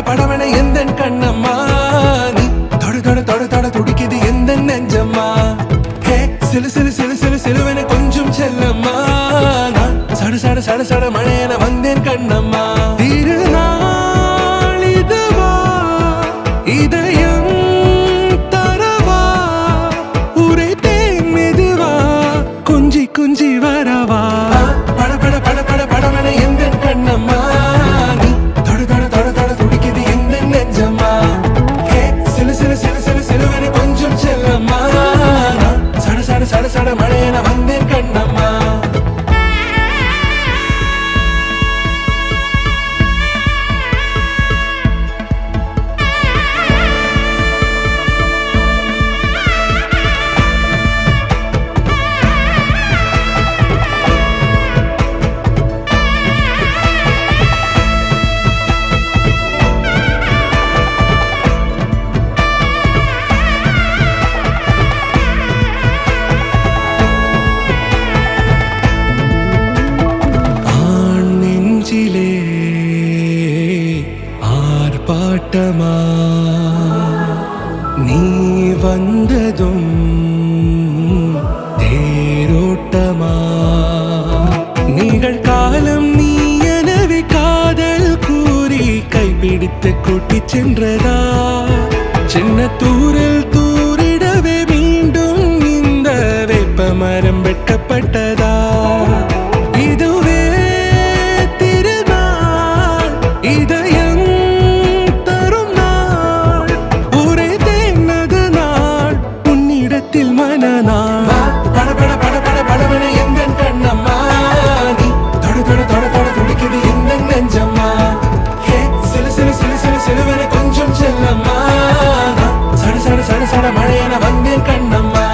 படவன எந்த கண்ணம்மா நீ தொட தொட தொட தொட துடிக்குது எந்த நெஞ்சம்மா ஹே சிலு சிலு சிலு சிலு சிலுவன கொஞ்சம் செல்லம்மா நான் சட சட சட சட மழையன வந்தேன் கண்ணம்மா திருநாள் இதுவா இதயம் தரவா உரைத்தேன் மெதுவா குஞ்சி குஞ்சி வரவா பட பட பட பட படவன எந்த கண்ணம்மா சட சட மழையன வந்தேன் கண்ணம்மா ஆர்ப்பாட்டமா நீ வந்ததும் தேரோட்டமா நிகழ்காலம் நீ எனவே காதல் கூறி கைப்பிடித்து கூட்டிச் சென்றதா சின்ன தூரல் தூரிடவே மீண்டும் இந்த வேப்ப மரம் வெட்கப்பட்டதா இதுவே திருநாள் இதயம் மனநாள் பட பட பட பட படவன எந்த கண்ணம்மா நீ தொட தொட தொட தொட துடிக்குது எந்த நெஞ்சம்மா ஹே சிலு சிலு சிலு சிலு சிலுவன கொஞ்சம் செல்லம்மா சட சட சட சட மழையன வந்தேன் கண்ணம்மா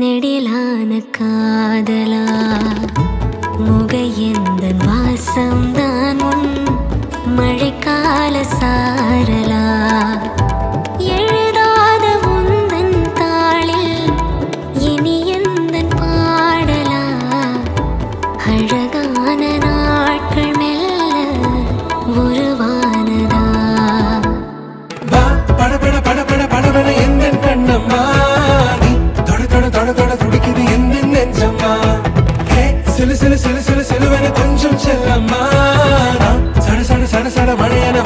நெடிலான காதலா முகையெந்தன் வாசம்தான் உன் மழைக்கால சாரலா எழுதாத உந்தன் தாளில் இனி எந்தன் பாடலா அழகான நாட்கள் மெல்ல உருவானதா பட பட பட பட படவன எந்த கண்ணம்மா தொட தொட துடிக்குது எந்த நெஞ்சம்மா ஹே சிலு சிலு சிலு சிலு சிலுவன கொஞ்சம் செல்லம்மா சட சட சட சட மழையன